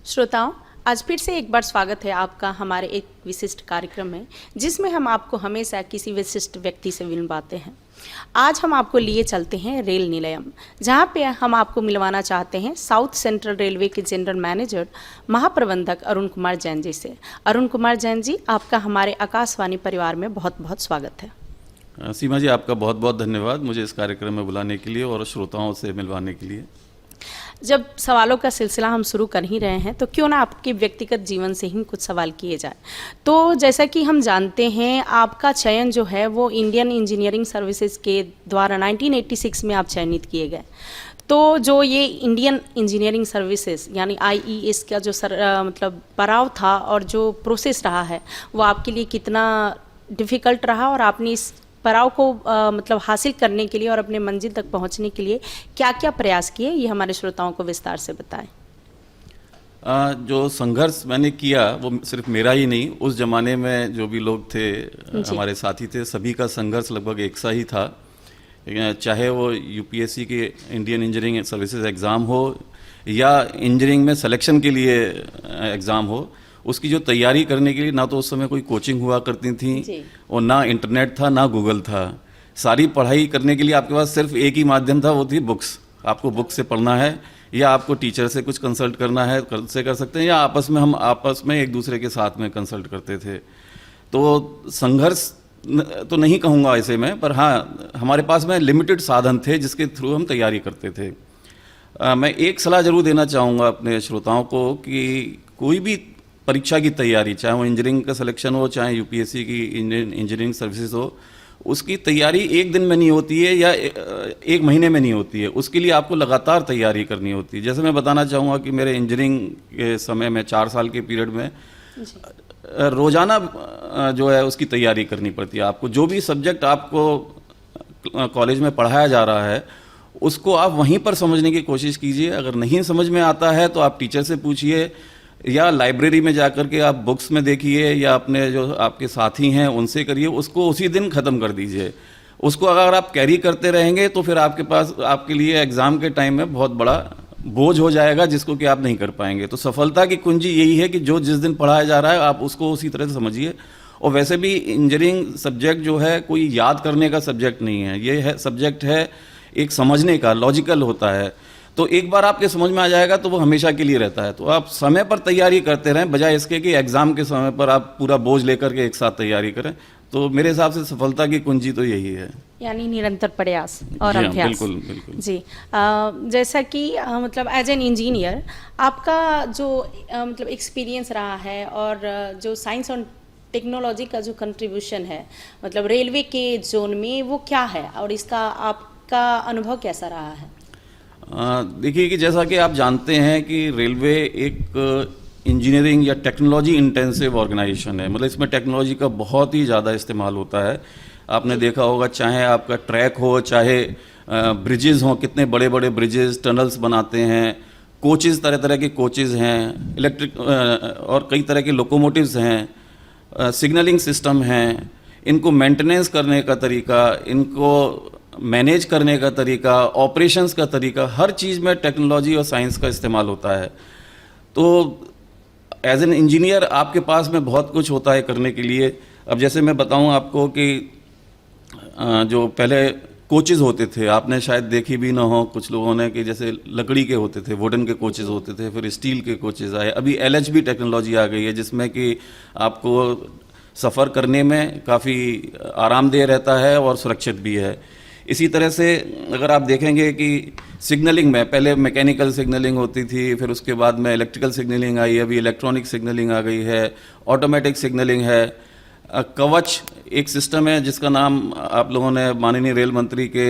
श्रोताओं, आज फिर से एक बार स्वागत है आपका हमारे एक विशिष्ट कार्यक्रम में, जिसमें हम आपको हमेशा किसी विशिष्ट व्यक्ति से मिलवाते हैं। आज हम आपको लिए चलते हैं रेल निलयम, जहां पे हम आपको मिलवाना चाहते हैं साउथ सेंट्रल रेलवे के जनरल मैनेजर महाप्रबंधक अरुण कुमार जैन जी से। अरुण कुमार जैन जी, आपका हमारे आकाशवाणी परिवार में बहुत बहुत स्वागत है। सीमा जी, आपका बहुत बहुत धन्यवाद मुझे इस कार्यक्रम में बुलाने के लिए और श्रोताओं से मिलवाने के लिए। जब सवालों का सिलसिला हम शुरू कर ही रहे हैं, तो क्यों ना आपके व्यक्तिगत जीवन से ही कुछ सवाल किए जाए। तो जैसा कि हम जानते हैं, आपका चयन जो है वो इंडियन इंजीनियरिंग सर्विसेज के द्वारा 1986 में आप चयनित किए गए। तो जो ये इंडियन इंजीनियरिंग सर्विसेज यानी IES का जो मतलब पड़ाव था और जो प्रोसेस रहा है, वो आपके लिए कितना डिफ़िकल्ट रहा और आपने इस पड़ाव को मतलब हासिल करने के लिए और अपने मंजिल तक पहुंचने के लिए क्या क्या प्रयास किए, ये हमारे श्रोताओं को विस्तार से बताएं। जो संघर्ष मैंने किया वो सिर्फ मेरा ही नहीं, उस जमाने में जो भी लोग थे, हमारे साथी थे, सभी का संघर्ष लगभग एक सा ही था। चाहे वो UPSC के इंडियन इंजीनियरिंग सर्विसेज एग्ज़ाम हो या इंजीनियरिंग में सिलेक्शन के लिए एग्ज़ाम हो, उसकी जो तैयारी करने के लिए ना तो उस समय कोई कोचिंग हुआ करती थी और ना इंटरनेट था ना गूगल था। सारी पढ़ाई करने के लिए आपके पास सिर्फ एक ही माध्यम था, वो थी बुक्स। आपको बुक से पढ़ना है या आपको टीचर से कुछ कंसल्ट करना है से कर सकते हैं, या हम आपस में एक दूसरे के साथ में कंसल्ट करते थे। तो संघर्ष तो नहीं कहूँगा ऐसे में, पर हाँ, हमारे पास में लिमिटेड साधन थे जिसके थ्रू हम तैयारी करते थे। मैं एक सलाह ज़रूर देना चाहूँगा अपने श्रोताओं को कि कोई भी परीक्षा की तैयारी, चाहे वो इंजीनियरिंग का सिलेक्शन हो, चाहे UPSC की इंजीनियरिंग सर्विसेज हो, उसकी तैयारी एक दिन में नहीं होती है या एक महीने में नहीं होती है। उसके लिए आपको लगातार तैयारी करनी होती है। जैसे मैं बताना चाहूँगा कि मेरे इंजीनियरिंग के समय में 4 साल के पीरियड में रोज़ाना जो है उसकी तैयारी करनी पड़ती है। आपको जो भी सब्जेक्ट आपको कॉलेज में पढ़ाया जा रहा है उसको आप वहीं पर समझने की कोशिश कीजिए। अगर नहीं समझ में आता है तो आप टीचर से पूछिए या लाइब्रेरी में जाकर के आप बुक्स में देखिए या अपने जो आपके साथी हैं उनसे करिए, उसको उसी दिन ख़त्म कर दीजिए। उसको अगर आप कैरी करते रहेंगे तो फिर आपके पास आपके लिए एग्ज़ाम के टाइम में बहुत बड़ा बोझ हो जाएगा, जिसको कि आप नहीं कर पाएंगे। तो सफलता की कुंजी यही है कि जो जिस दिन पढ़ाया जा रहा है आप उसको उसी तरह से समझिए। और वैसे भी इंजीनियरिंग सब्जेक्ट जो है कोई याद करने का सब्जेक्ट नहीं है, ये है सब्जेक्ट है एक समझने का, लॉजिकल होता है। तो एक बार आपके समझ में आ जाएगा तो वो हमेशा के लिए रहता है। तो आप समय पर तैयारी करते रहें, बजाय इसके कि एग्ज़ाम के समय पर आप पूरा बोझ लेकर के एक साथ तैयारी करें। तो मेरे हिसाब से सफलता की कुंजी तो यही है, यानी निरंतर प्रयास और अभ्यास। बिल्कुल बिल्कुल जी। जैसा कि मतलब एज एन इंजीनियर आपका जो मतलब एक्सपीरियंस रहा है और जो साइंस और टेक्नोलॉजी का जो कंट्रीब्यूशन है मतलब रेलवे के जोन में, वो क्या है और इसका आपका अनुभव कैसा रहा है? देखिए कि जैसा कि आप जानते हैं कि रेलवे एक इंजीनियरिंग या टेक्नोलॉजी इंटेंसिव ऑर्गेनाइजेशन है। मतलब इसमें टेक्नोलॉजी का बहुत ही ज़्यादा इस्तेमाल होता है। आपने देखा होगा, चाहे आपका ट्रैक हो, चाहे ब्रिजेज़ हों, कितने बड़े बड़े ब्रिजेज़, टनल्स बनाते हैं, कोचेज़, तरह तरह के कोचेज़ हैं, इलेक्ट्रिक और कई तरह के लोकोमोटिव्स हैं, सिग्नलिंग सिस्टम हैं। इनको मेंटेनेंस करने का तरीका, इनको मैनेज करने का तरीका, ऑपरेशंस का तरीका, हर चीज़ में टेक्नोलॉजी और साइंस का इस्तेमाल होता है। तो एज एन इंजीनियर आपके पास में बहुत कुछ होता है करने के लिए। अब जैसे मैं बताऊं आपको कि जो पहले कोचेज़ होते थे, आपने शायद देखी भी ना हो कुछ लोगों ने, कि जैसे लकड़ी के होते थे, वुडन के कोचेज़ होते थे, फिर स्टील के कोचेज़ आए। अभी LHB टेक्नोलॉजी आ गई है जिसमें कि आपको सफ़र करने में काफ़ी आरामदेह रहता है और सुरक्षित भी है। इसी तरह से अगर आप देखेंगे कि सिग्नलिंग में पहले मैकेनिकल सिग्नलिंग होती थी, फिर उसके बाद में इलेक्ट्रिकल सिग्नलिंग आई, अभी इलेक्ट्रॉनिक सिग्नलिंग आ गई है, ऑटोमेटिक सिग्नलिंग है। कवच एक सिस्टम है जिसका नाम आप लोगों ने माननीय रेल मंत्री के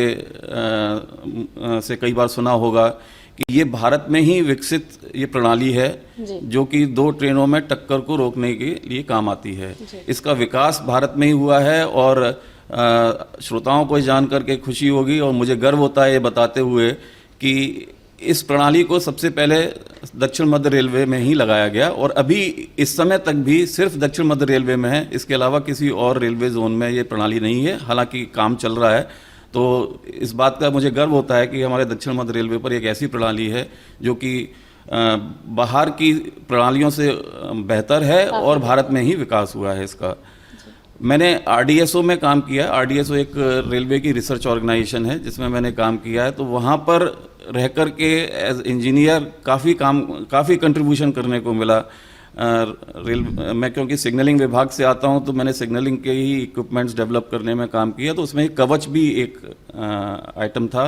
से कई बार सुना होगा कि ये भारत में ही विकसित ये प्रणाली है जो कि 2 ट्रेनों में टक्कर को रोकने के लिए काम आती है। इसका विकास भारत में ही हुआ है और श्रोताओं को जान करके खुशी होगी और मुझे गर्व होता है ये बताते हुए कि इस प्रणाली को सबसे पहले दक्षिण मध्य रेलवे में ही लगाया गया और अभी इस समय तक भी सिर्फ दक्षिण मध्य रेलवे में है। इसके अलावा किसी और रेलवे जोन में ये प्रणाली नहीं है, हालांकि काम चल रहा है। तो इस बात का मुझे गर्व होता है कि हमारे दक्षिण मध्य रेलवे पर एक ऐसी प्रणाली है जो कि बाहर की प्रणालियों से बेहतर है और भारत में ही विकास हुआ है इसका। मैंने आरडीएसओ में काम किया। आरडीएसओ एक रेलवे की रिसर्च ऑर्गेनाइजेशन है जिसमें मैंने काम किया है। तो वहाँ पर रह कर के एज इंजीनियर काफ़ी कंट्रीब्यूशन करने को मिला। मैं क्योंकि सिग्नलिंग विभाग से आता हूँ तो मैंने सिग्नलिंग के ही इक्विपमेंट्स डेवलप करने में काम किया। तो उसमें कवच भी एक आइटम था।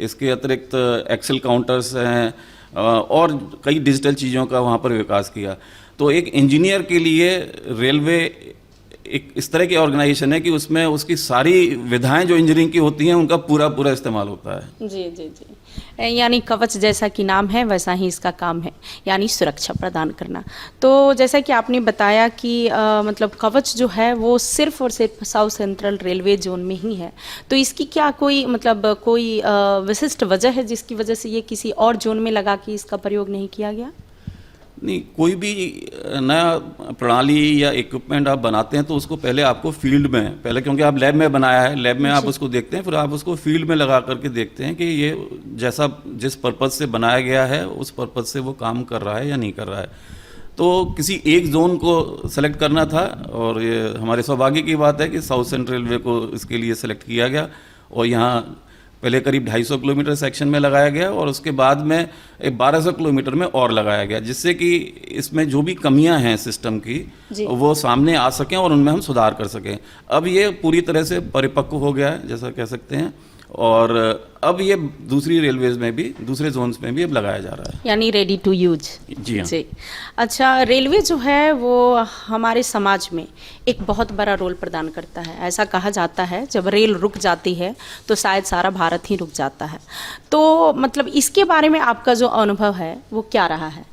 इसके अतिरिक्त एक्सेल काउंटर्स हैं और कई डिजिटल चीज़ों का वहाँ पर विकास किया। तो एक इंजीनियर के लिए रेलवे एक इस तरह की ऑर्गेनाइजेशन है कि उसमें उसकी सारी विधाएं जो इंजीनियरिंग की होती हैं उनका पूरा इस्तेमाल होता है। जी जी जी, यानी कवच जैसा कि नाम है वैसा ही इसका काम है, यानी सुरक्षा प्रदान करना। तो जैसा कि आपने बताया कि मतलब कवच जो है वो सिर्फ और सिर्फ साउथ सेंट्रल रेलवे जोन में ही है। तो इसकी क्या कोई मतलब कोई विशिष्ट वजह है जिसकी वजह से ये किसी और जोन में लगा कि इसका प्रयोग नहीं किया गया? नहीं, कोई भी नया प्रणाली या इक्विपमेंट आप बनाते हैं तो उसको पहले आपको फील्ड में, पहले क्योंकि आप लैब में बनाया है, लैब में आप उसको देखते हैं, फिर आप उसको फील्ड में लगा करके देखते हैं कि ये जैसा जिस पर्पज़ से बनाया गया है उस पर्पज़ से वो काम कर रहा है या नहीं कर रहा है। तो किसी एक जोन को सेलेक्ट करना था और ये हमारे सौभाग्य की बात है कि साउथ सेंट्रल रेलवे को इसके लिए सेलेक्ट किया गया और यहाँ पहले करीब 250 किलोमीटर सेक्शन में लगाया गया और उसके बाद में 1200 किलोमीटर में और लगाया गया, जिससे कि इसमें जो भी कमियां हैं सिस्टम की वो सामने आ सकें और उनमें हम सुधार कर सकें। अब ये पूरी तरह से परिपक्व हो गया है जैसा कह सकते हैं और अब ये दूसरी रेलवेज में भी, दूसरे जोन्स में भी अब लगाया जा रहा है, यानी रेडी टू यूज। जी हाँ। जी, अच्छा, रेलवे जो है वो हमारे समाज में एक बहुत बड़ा रोल प्रदान करता है। ऐसा कहा जाता है जब रेल रुक जाती है तो शायद सारा भारत ही रुक जाता है। तो मतलब इसके बारे में आपका जो अनुभव है वो क्या रहा है?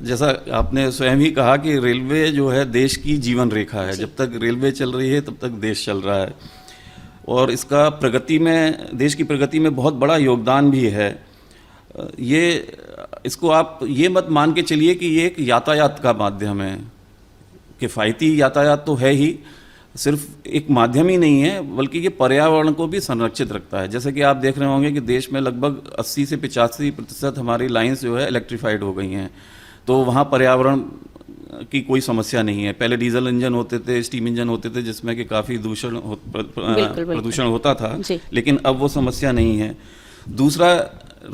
जैसा आपने स्वयं ही कहा कि रेलवे जो है देश की जीवन रेखा है। जब तक रेलवे चल रही है तब तक देश चल रहा है और इसका प्रगति में, देश की प्रगति में बहुत बड़ा योगदान भी है। ये इसको आप ये मत मान के चलिए कि ये एक यातायात का माध्यम है। किफ़ायती यातायात तो है ही, सिर्फ एक माध्यम ही नहीं है बल्कि ये पर्यावरण को भी संरक्षित रखता है। जैसे कि आप देख रहे होंगे कि देश में लगभग 80 से 85% हमारी लाइंस जो है इलेक्ट्रीफाइड हो गई हैं। तो वहाँ पर्यावरण की कोई समस्या नहीं है। पहले डीजल इंजन होते थे, स्टीम इंजन होते थे जिसमें कि काफ़ी प्रदूषण होता था, लेकिन अब वो समस्या नहीं है। दूसरा,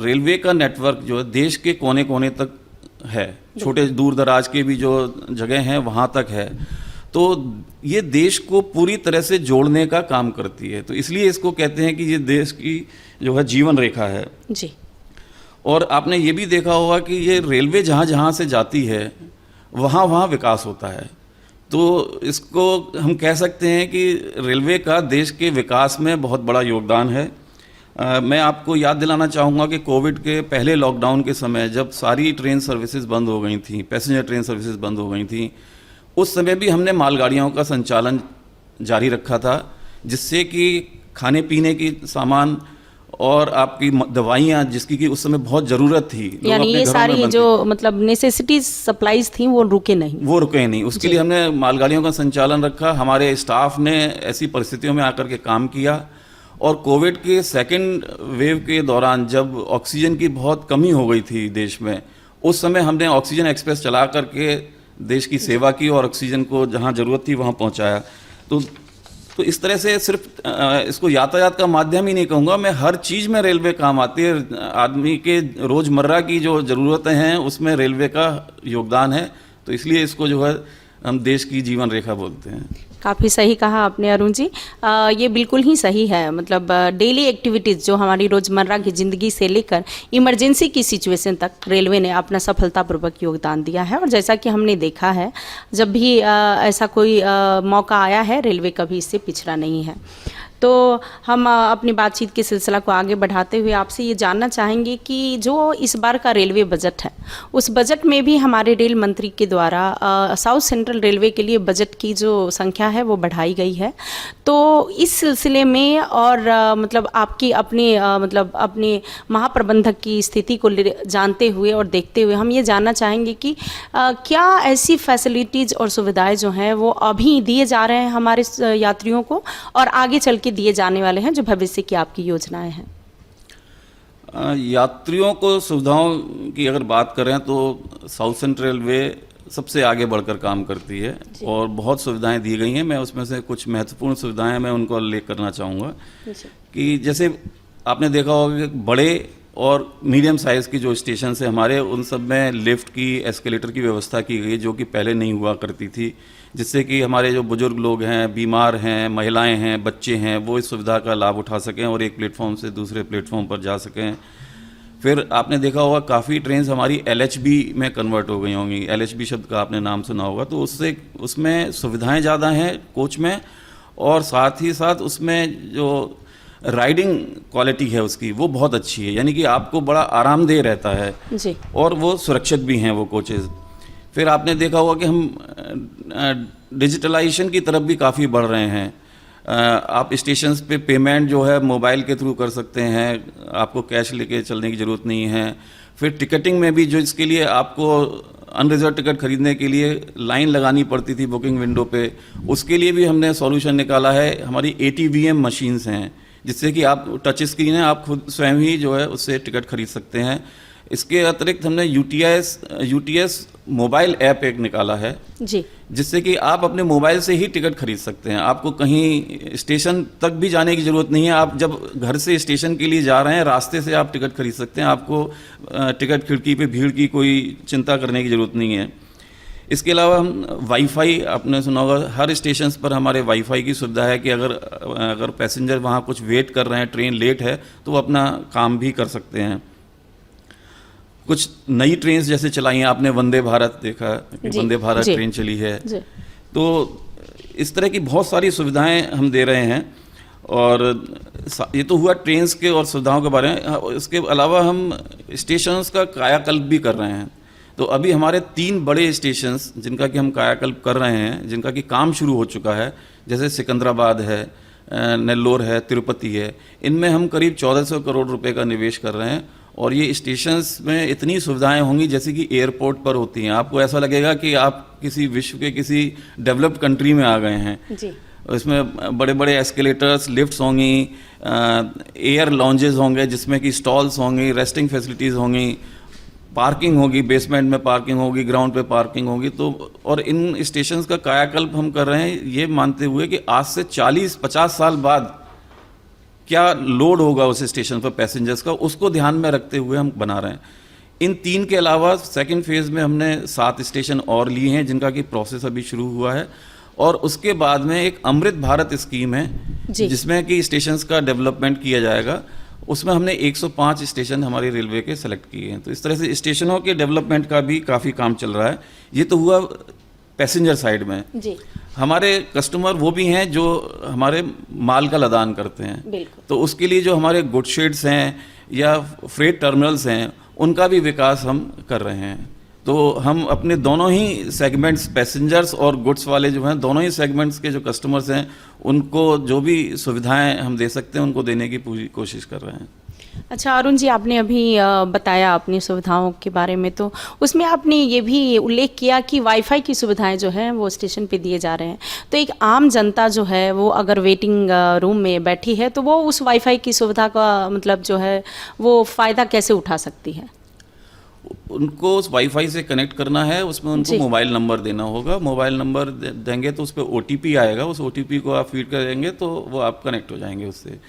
रेलवे का नेटवर्क जो है देश के कोने कोने तक है, छोटे दूर दराज के भी जो जगह हैं वहाँ तक है। तो ये देश को पूरी तरह से जोड़ने का काम करती है। तो इसलिए इसको कहते हैं कि ये देश की जो है जीवन रेखा है जी। और आपने ये भी देखा होगा कि ये रेलवे जहाँ जहाँ से जाती है वहाँ वहाँ विकास होता है। तो इसको हम कह सकते हैं कि रेलवे का देश के विकास में बहुत बड़ा योगदान है। मैं आपको याद दिलाना चाहूँगा कि कोविड के पहले लॉकडाउन के समय जब सारी ट्रेन सर्विसेज बंद हो गई थी, पैसेंजर ट्रेन सर्विसेज बंद हो गई थी, उस समय भी हमने मालगाड़ियों का संचालन जारी रखा था, जिससे कि खाने पीने की सामान और आपकी दवाइयाँ जिसकी कि उस समय बहुत ज़रूरत थी, यानी ये सारी जो मतलब नेसेसिटीज सप्लाईज थी वो रुके नहीं। उसके लिए हमने मालगाड़ियों का संचालन रखा। हमारे स्टाफ ने ऐसी परिस्थितियों में आकर के काम किया और कोविड के सेकंड वेव के दौरान जब ऑक्सीजन की बहुत कमी हो गई थी देश में, उस समय हमने ऑक्सीजन एक्सप्रेस चला करके देश की सेवा की और ऑक्सीजन को जहाँ ज़रूरत थी वहाँ पहुँचाया। तो इस तरह से सिर्फ इसको यातायात का माध्यम ही नहीं कहूँगा मैं, हर चीज़ में रेलवे काम आती है। आदमी के रोज़मर्रा की जो ज़रूरतें हैं उसमें रेलवे का योगदान है। तो इसलिए इसको जो है हम देश की जीवन रेखा बोलते हैं। काफ़ी सही कहा आपने अरुण जी। ये बिल्कुल ही सही है। मतलब डेली एक्टिविटीज़ जो हमारी रोज़मर्रा की ज़िंदगी से लेकर इमरजेंसी की सिचुएशन तक रेलवे ने अपना सफलतापूर्वक योगदान दिया है। और जैसा कि हमने देखा है, जब भी ऐसा कोई मौका आया है, रेलवे कभी इससे पिछड़ा नहीं है। तो हम अपनी बातचीत के सिलसिला को आगे बढ़ाते हुए आपसे ये जानना चाहेंगे कि जो इस बार का रेलवे बजट है, उस बजट में भी हमारे रेल मंत्री के द्वारा साउथ सेंट्रल रेलवे के लिए बजट की जो संख्या है वो बढ़ाई गई है। तो इस सिलसिले में और मतलब आपकी अपने महाप्रबंधक की स्थिति को जानते हुए और देखते हुए हम ये जानना चाहेंगे कि क्या ऐसी फैसिलिटीज़ और सुविधाएं जो हैं वो अभी दिए जा रहे हैं हमारे यात्रियों को और आगे चल के दिए जाने वाले हैं, जो भविष्य की आपकी योजनाएं हैं? यात्रियों को सुविधाओं की अगर बात करें तो साउथ सेंट्रल रेलवे सबसे आगे बढ़कर काम करती है और बहुत सुविधाएं दी गई हैं। मैं उसमें से कुछ महत्वपूर्ण सुविधाएं मैं उनको उल्लेख करना चाहूँगा कि जैसे आपने देखा होगा कि बड़े और मीडियम साइज़ की जो स्टेशन है हमारे, उन सब में लिफ्ट की, एस्केलेटर की व्यवस्था की गई जो कि पहले नहीं हुआ करती थी, जिससे कि हमारे जो बुजुर्ग लोग हैं, बीमार हैं, महिलाएं हैं, बच्चे हैं, वो इस सुविधा का लाभ उठा सकें और एक प्लेटफॉर्म से दूसरे प्लेटफॉर्म पर जा सकें। फिर आपने देखा होगा काफ़ी ट्रेन्स हमारी LHB में कन्वर्ट हो गई होंगी। LHB शब्द का आपने नाम सुना होगा। तो उससे उसमें सुविधाएं ज़्यादा हैं कोच में, और साथ ही साथ उसमें जो राइडिंग क्वालिटी है उसकी वो बहुत अच्छी है, यानी कि आपको बड़ा आरामदेह रहता है जी। और वो सुरक्षित भी हैं वो कोचेज़। फिर आपने देखा होगा कि हम डिजिटलाइजेशन की तरफ भी काफ़ी बढ़ रहे हैं। आप स्टेशंस पे पेमेंट जो है मोबाइल के थ्रू कर सकते हैं, आपको कैश लेके चलने की ज़रूरत नहीं है। फिर टिकटिंग में भी जो इसके लिए आपको अनरिजर्व टिकट खरीदने के लिए लाइन लगानी पड़ती थी बुकिंग विंडो पे, उसके लिए भी हमने सॉल्यूशन निकाला है। हमारी ATVM मशीन्स हैं जिससे कि आप टच स्क्रीन है, आप खुद स्वयं ही जो है उससे टिकट खरीद सकते हैं। इसके अतिरिक्त हमने UTS मोबाइल ऐप एक निकाला है जी, जिससे कि आप अपने मोबाइल से ही टिकट खरीद सकते हैं। आपको कहीं स्टेशन तक भी जाने की ज़रूरत नहीं है। आप जब घर से स्टेशन के लिए जा रहे हैं, रास्ते से आप टिकट खरीद सकते हैं। आपको टिकट खिड़की पे भीड़ की कोई चिंता करने की ज़रूरत नहीं है। इसके अलावा हम वाईफाई, आपने सुना होगा हर स्टेशन पर हमारे वाईफाई की सुविधा है कि अगर पैसेंजर वहाँ कुछ वेट कर रहे हैं, ट्रेन लेट है, तो वो अपना काम भी कर सकते हैं। कुछ नई ट्रेन जैसे चलाई हैं आपने, वंदे भारत देखा, वंदे भारत ट्रेन चली है। तो इस तरह की बहुत सारी सुविधाएं हम दे रहे हैं। और ये तो हुआ ट्रेन्स के और सुविधाओं के बारे में। इसके अलावा हम स्टेशंस का कायाकल्प भी कर रहे हैं। तो अभी हमारे 3 बड़े स्टेशंस जिनका कि हम कायाकल्प कर रहे हैं, जिनका कि काम शुरू हो चुका है, जैसे सिकंदराबाद है, नेल्लोर है, तिरुपति है, इनमें हम करीब 1400 करोड़ रुपए का निवेश कर रहे हैं। और ये स्टेशंस में इतनी सुविधाएं होंगी जैसे कि एयरपोर्ट पर होती हैं। आपको ऐसा लगेगा कि आप किसी विश्व के किसी डेवलप्ड कंट्री में आ गए हैं जी। इसमें बड़े बड़े एस्केलेटर्स, लिफ्ट्स होंगी, एयर लॉन्जेस होंगे जिसमें कि स्टॉल्स होंगी, रेस्टिंग फैसिलिटीज़ होंगी, पार्किंग होगी, बेसमेंट में पार्किंग होगी, ग्राउंड पे पार्किंग होगी। तो और इन स्टेशंस का कायाकल्प हम कर रहे हैं ये मानते हुए कि आज से 40-50 साल बाद क्या लोड होगा उस स्टेशन पर पैसेंजर्स का, उसको ध्यान में रखते हुए हम बना रहे हैं। इन 3 के अलावा सेकंड फेज़ में हमने 7 स्टेशन और लिए हैं जिनका कि प्रोसेस अभी शुरू हुआ है। और उसके बाद में एक अमृत भारत स्कीम है जिसमें कि स्टेशंस का डेवलपमेंट किया जाएगा। उसमें हमने 105 स्टेशन हमारी रेलवे के सेलेक्ट किए हैं। तो इस तरह से स्टेशनों के डेवलपमेंट का भी काफ़ी काम चल रहा है। ये तो हुआ पैसेंजर साइड में जी। हमारे कस्टमर वो भी हैं जो हमारे माल का लदान करते हैं, तो उसके लिए जो हमारे गुड शेड्स हैं या फ्रेट टर्मिनल्स हैं उनका भी विकास हम कर रहे हैं। तो हम अपने दोनों ही सेगमेंट्स, पैसेंजर्स और गुड्स वाले जो हैं, दोनों ही सेगमेंट्स के जो कस्टमर्स हैं उनको जो भी सुविधाएं हम दे सकते हैं उनको देने की पूरी कोशिश कर रहे हैं। अच्छा अरुण जी, आपने अभी बताया अपनी सुविधाओं के बारे में, तो उसमें आपने ये भी उल्लेख किया कि वाईफाई की सुविधाएं जो हैं वो स्टेशन पे दिए जा रहे हैं। तो एक आम जनता जो है वो अगर वेटिंग रूम में बैठी है तो वो उस वाईफाई की सुविधा का मतलब जो है वो फ़ायदा कैसे उठा सकती है? उनको उस वाईफाई से कनेक्ट करना है, उसमें उनको मोबाइल नंबर देना होगा। मोबाइल नंबर देंगे तो उस पर OTP आएगा, उस OTP को आप फीड करेंगे तो वो आप कनेक्ट हो जाएंगे उससे।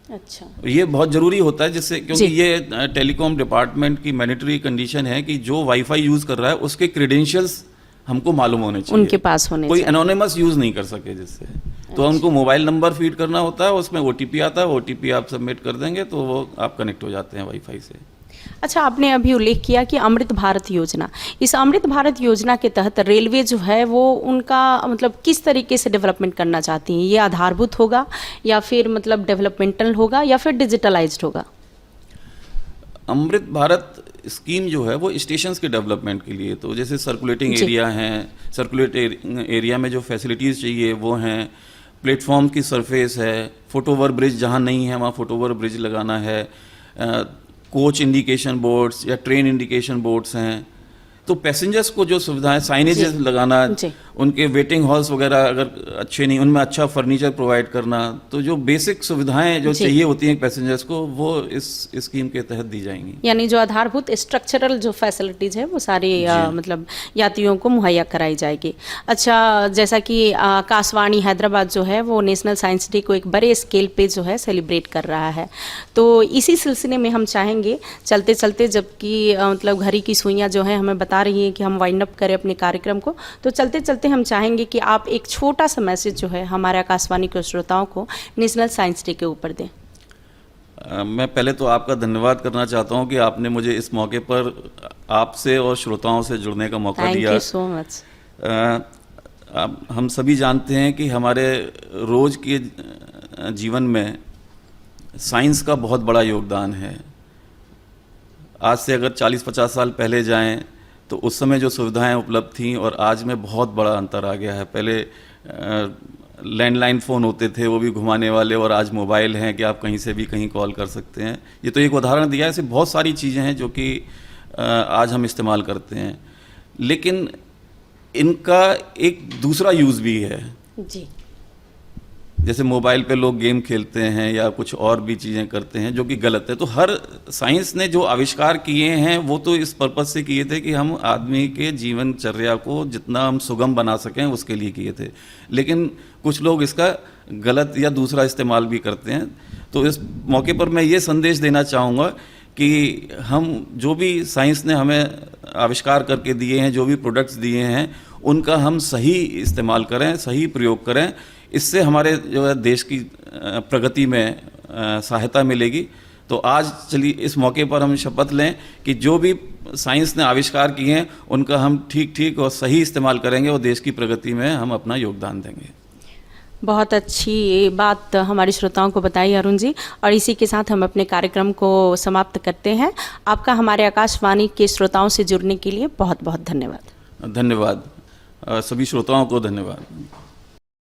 अच्छा, ये बहुत ज़रूरी होता है जिससे, क्योंकि ये टेलीकॉम डिपार्टमेंट की मैंडेटरी कंडीशन है कि जो वाईफाई यूज़ कर रहा है उसके क्रेडेंशियल्स हमको मालूम होने चाहिए, उनके पास होने कोई एनोनिमस यूज़ नहीं कर सके जिससे। तो उनको मोबाइल नंबर फीड करना होता है, उसमें OTP आता है, OTP आप सबमिट कर देंगे तो वो आप कनेक्ट हो जाते हैं वाईफाई से। अच्छा, आपने अभी उल्लेख किया कि अमृत भारत योजना, इस अमृत भारत योजना के तहत रेलवे जो है वो उनका मतलब किस तरीके से डेवलपमेंट करना चाहती हैं? ये आधारभूत होगा या फिर मतलब डेवलपमेंटल होगा या फिर डिजिटलाइज्ड होगा? अमृत भारत स्कीम जो है वो स्टेशंस के डेवलपमेंट के लिए, तो जैसे सर्कुलेटिंग एरिया हैं, सर्कुलेटिंग एरिया में जो फैसिलिटीज़ चाहिए वो हैं, प्लेटफॉर्म की सरफेस है, फुटओवर ब्रिज जहाँ नहीं है वहाँ फुटओवर ब्रिज लगाना है, कोच इंडिकेशन बोर्ड्स या ट्रेन इंडिकेशन बोर्ड्स हैं। तो पैसेंजर्स को जो सुविधाएं, साइनेजेस लगाना, उनके वेटिंग हॉल्स वगैरह अगर अच्छे नहीं, उनमें अच्छा फर्नीचर प्रोवाइड करना, तो जो बेसिक सुविधाएं जो चाहिए होती हैं पैसेंजर्स को, वो इस स्कीम के तहत दी जाएंगी। यानी जो आधारभूत स्ट्रक्चरल जो फैसिलिटीज़ है वो सारी मतलब यात्रियों को मुहैया कराई जाएगी। अच्छा, जैसा कि आकाशवाणी हैदराबाद जो है वो नेशनल साइंस डे को एक बड़े स्केल पे जो है सेलिब्रेट कर रहा है, तो इसी सिलसिले में हम चाहेंगे चलते चलते, जबकि मतलब घड़ी की सुइयाँ जो है हमें बता रही हैं कि हम वाइंड अप करें अपने कार्यक्रम को, तो चलते चलते हम चाहेंगे कि आप एक छोटा सा मैसेज जो है हमारे आकाशवाणी के श्रोताओं को नेशनल साइंस डे के ऊपर दें। मैं पहले तो आपका धन्यवाद करना चाहता हूं कि आपने मुझे इस मौके पर आपसे और श्रोताओं से जुड़ने का मौका दिया। Thank you so much. हम सभी जानते हैं कि हमारे रोज के जीवन में साइंस का बहुत बड़ा योगदान है। आज से अगर 40-50 साल पहले जाएं तो उस समय जो सुविधाएं उपलब्ध थीं और आज में बहुत बड़ा अंतर आ गया है। पहले लैंडलाइन फ़ोन होते थे, वो भी घुमाने वाले, और आज मोबाइल हैं कि आप कहीं से भी कहीं कॉल कर सकते हैं। ये तो एक उदाहरण दिया है, ऐसे बहुत सारी चीज़ें हैं जो कि आज हम इस्तेमाल करते हैं, लेकिन इनका एक दूसरा यूज़ भी है जी। जैसे मोबाइल पे लोग गेम खेलते हैं या कुछ और भी चीज़ें करते हैं जो कि गलत है। तो हर साइंस ने जो आविष्कार किए हैं वो तो इस पर्पज़ से किए थे कि हम आदमी के जीवनचर्या को जितना हम सुगम बना सकें उसके लिए किए थे, लेकिन कुछ लोग इसका गलत या दूसरा इस्तेमाल भी करते हैं। तो इस मौके पर मैं ये संदेश देना चाहूँगा कि हम जो भी साइंस ने हमें आविष्कार करके दिए हैं, जो भी प्रोडक्ट्स दिए हैं, उनका हम सही इस्तेमाल करें, सही प्रयोग करें। इससे हमारे जो है देश की प्रगति में सहायता मिलेगी। तो आज चलिए इस मौके पर हम शपथ लें कि जो भी साइंस ने आविष्कार किए हैं उनका हम ठीक और सही इस्तेमाल करेंगे और देश की प्रगति में हम अपना योगदान देंगे। बहुत अच्छी बात हमारे श्रोताओं को बताई अरुण जी, और इसी के साथ हम अपने कार्यक्रम को समाप्त करते हैं। आपका हमारे आकाशवाणी के श्रोताओं से जुड़ने के लिए बहुत बहुत धन्यवाद। धन्यवाद, सभी श्रोताओं को धन्यवाद।